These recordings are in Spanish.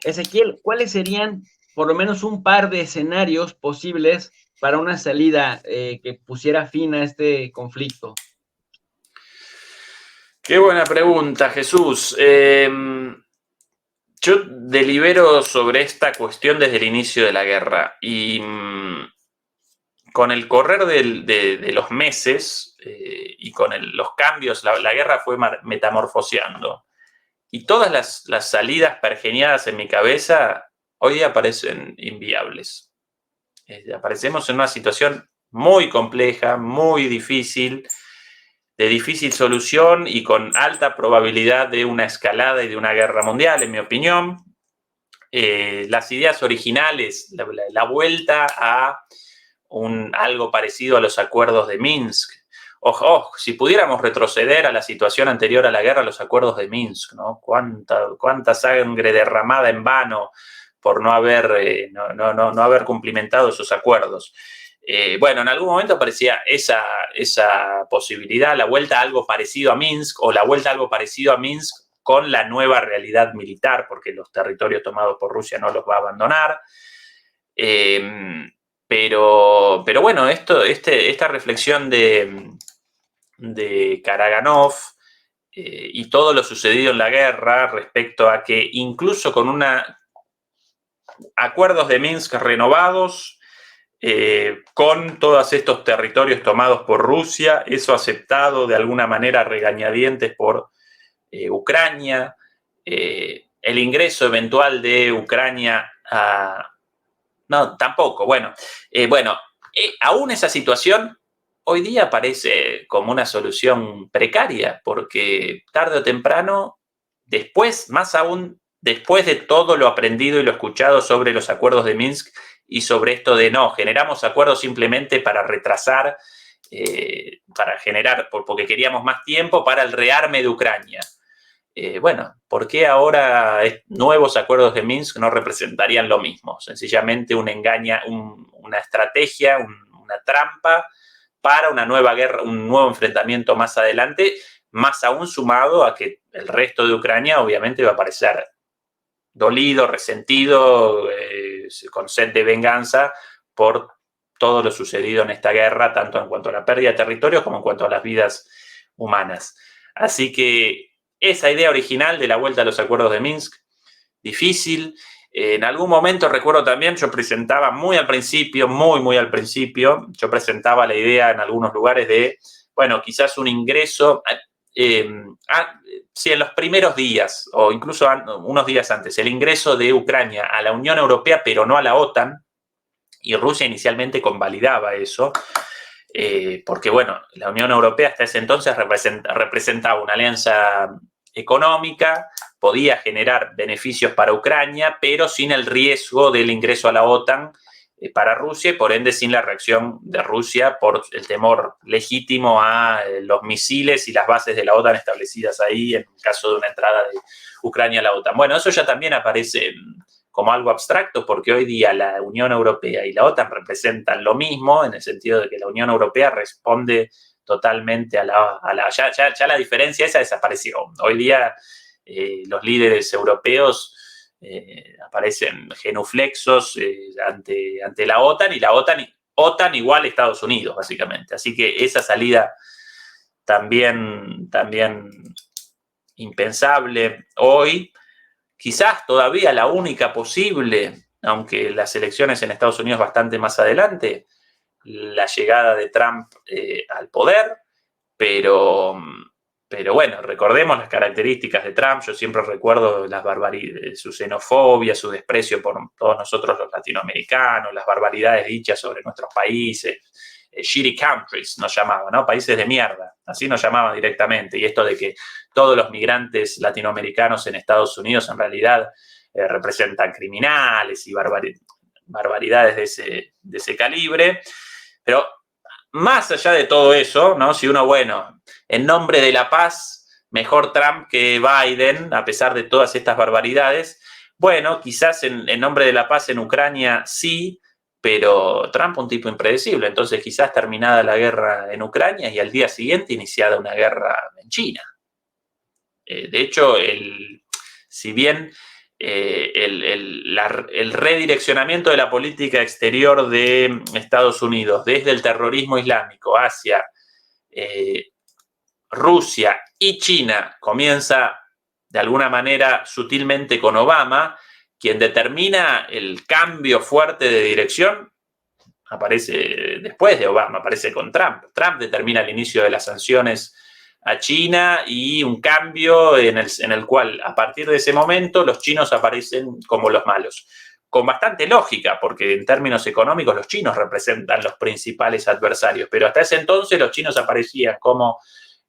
Ezequiel, ¿cuáles serían por lo menos un par de escenarios posibles para una salida que pusiera fin a este conflicto? Qué buena pregunta, Jesús. Yo delibero sobre esta cuestión desde el inicio de la guerra y con el correr de los meses y con los cambios, la guerra fue metamorfoseando. Y todas las salidas pergeniadas en mi cabeza hoy día parecen inviables. Aparecemos en una situación muy compleja, muy difícil, de difícil solución y con alta probabilidad de una escalada y de una guerra mundial, en mi opinión. Las ideas originales, la vuelta a algo parecido a los acuerdos de Minsk. Si pudiéramos retroceder a la situación anterior a la guerra, los acuerdos de Minsk, ¿no? Cuánta sangre derramada en vano por no haber, no haber cumplimentado esos acuerdos. Bueno, en algún momento aparecía esa posibilidad, la vuelta a algo parecido a Minsk o la vuelta a algo parecido a Minsk con la nueva realidad militar, porque los territorios tomados por Rusia no los va a abandonar. Pero bueno, esta reflexión de Karaganov y todo lo sucedido en la guerra respecto a que incluso con acuerdos de Minsk renovados, con todos estos territorios tomados por Rusia, eso aceptado de alguna manera regañadientes por Ucrania, el ingreso eventual de Ucrania a... No, tampoco, bueno, aún esa situación hoy día parece como una solución precaria, porque tarde o temprano, después, más aún después de todo lo aprendido y lo escuchado sobre los acuerdos de Minsk y sobre esto de no, generamos acuerdos simplemente para retrasar, para generar, porque queríamos más tiempo para el rearme de Ucrania. Bueno, ¿por qué ahora nuevos acuerdos de Minsk no representarían lo mismo? Sencillamente una estrategia, una trampa para una nueva guerra, un nuevo enfrentamiento más adelante, más aún sumado a que el resto de Ucrania obviamente va a parecer dolido, resentido, con sed de venganza por todo lo sucedido en esta guerra, tanto en cuanto a la pérdida de territorios como en cuanto a las vidas humanas. Así que esa idea original de la vuelta a los acuerdos de Minsk, difícil. En algún momento recuerdo también, yo presentaba muy al principio, muy al principio, yo presentaba la idea en algunos lugares de, bueno, quizás un ingreso, si en los primeros días o incluso unos días antes, el ingreso de Ucrania a la Unión Europea, pero no a la OTAN, y Rusia inicialmente convalidaba eso, porque bueno, la Unión Europea hasta ese entonces representaba una alianza económica, podía generar beneficios para Ucrania, pero sin el riesgo del ingreso a la OTAN para Rusia y por ende sin la reacción de Rusia por el temor legítimo a los misiles y las bases de la OTAN establecidas ahí en caso de una entrada de Ucrania a la OTAN. Bueno, eso ya también aparece como algo abstracto, porque hoy día la Unión Europea y la OTAN representan lo mismo, en el sentido de que la Unión Europea responde totalmente ya la diferencia esa desapareció. Hoy día los líderes europeos aparecen genuflexos ante la OTAN, y la OTAN igual a Estados Unidos, básicamente. Así que esa salida también impensable hoy, quizás todavía la única posible, aunque las elecciones en Estados Unidos bastante más adelante, la llegada de Trump al poder, pero, pero bueno, recordemos las características de Trump. Yo siempre recuerdo su xenofobia, su desprecio por todos nosotros los latinoamericanos, las barbaridades dichas sobre nuestros países, shitty countries nos llamaban, ¿no? Países de mierda, así nos llamaban directamente, y esto de que todos los migrantes latinoamericanos en Estados Unidos en realidad representan criminales y barbaridades de ese calibre. Pero más allá de todo eso, ¿no? Si uno, bueno, en nombre de la paz, mejor Trump que Biden, a pesar de todas estas barbaridades, bueno, quizás en nombre de la paz en Ucrania sí, pero Trump un tipo impredecible. Entonces quizás terminada la guerra en Ucrania y al día siguiente iniciada una guerra en China. De hecho, si bien el redireccionamiento de la política exterior de Estados Unidos desde el terrorismo islámico hacia Rusia y China comienza de alguna manera sutilmente con Obama. Quien determina el cambio fuerte de dirección aparece después de Obama, aparece con Trump. Trump determina el inicio de las sanciones a China y un cambio en el cual a partir de ese momento los chinos aparecen como los malos. Con bastante lógica, porque en términos económicos los chinos representan los principales adversarios, pero hasta ese entonces los chinos aparecían como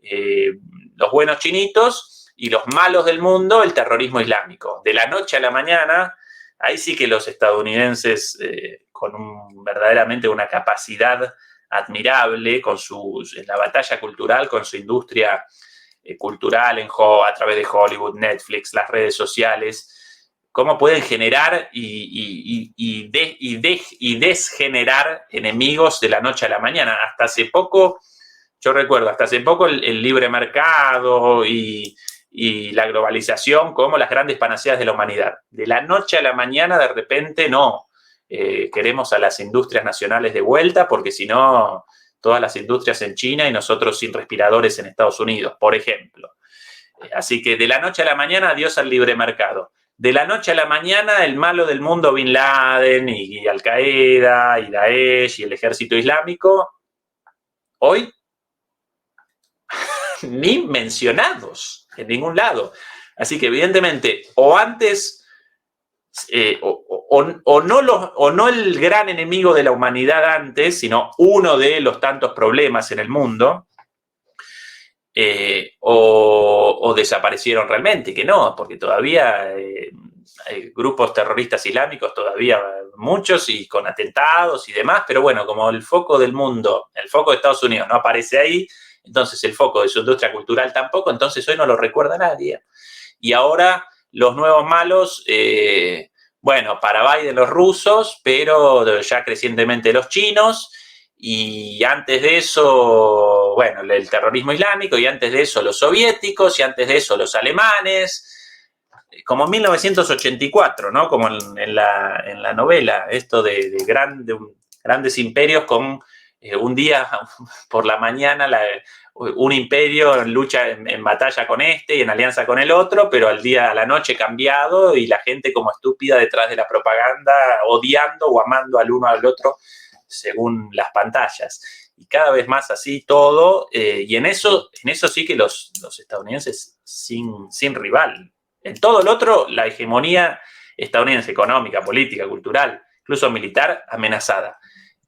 los buenos chinitos y los malos del mundo, el terrorismo islámico. De la noche a la mañana, ahí sí que los estadounidenses, con verdaderamente una capacidad admirable, en la batalla cultural, con su industria cultural a través de Hollywood, Netflix, las redes sociales, cómo pueden generar y desgenerar enemigos de la noche a la mañana. Hasta hace poco, yo recuerdo, el libre mercado y la globalización como las grandes panaceas de la humanidad. De la noche a la mañana, de repente, no. Queremos a las industrias nacionales de vuelta, porque si no, todas las industrias en China y nosotros sin respiradores en Estados Unidos, por ejemplo. Así que de la noche a la mañana, adiós al libre mercado. De la noche a la mañana, el malo del mundo, Bin Laden y Al Qaeda y Daesh y el ejército islámico, hoy ni mencionados en ningún lado. Así que evidentemente, o antes, o no el gran enemigo de la humanidad antes, sino uno de los tantos problemas en el mundo, o desaparecieron realmente, que no, porque todavía hay grupos terroristas islámicos, todavía muchos, y con atentados y demás, pero bueno, como el foco del mundo, el foco de Estados Unidos no aparece ahí, entonces el foco de su industria cultural tampoco, entonces hoy no lo recuerda nadie. Y ahora los nuevos malos, bueno, para Biden los rusos, pero ya crecientemente los chinos, y antes de eso, bueno, el terrorismo islámico, y antes de eso los soviéticos, y antes de eso los alemanes, como en 1984, ¿no? Como en la novela, esto de grandes imperios con un día por la mañana un imperio en lucha, en batalla con este y en alianza con el otro, pero a la noche cambiado y la gente como estúpida detrás de la propaganda, odiando o amando al uno al otro según las pantallas. Y cada vez más así todo, y en eso sí que los estadounidenses sin rival. En todo el otro, la hegemonía estadounidense, económica, política, cultural, incluso militar, amenazada.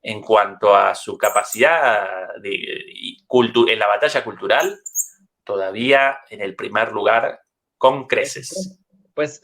En cuanto a su capacidad en la batalla cultural, todavía en el primer lugar con creces. Pues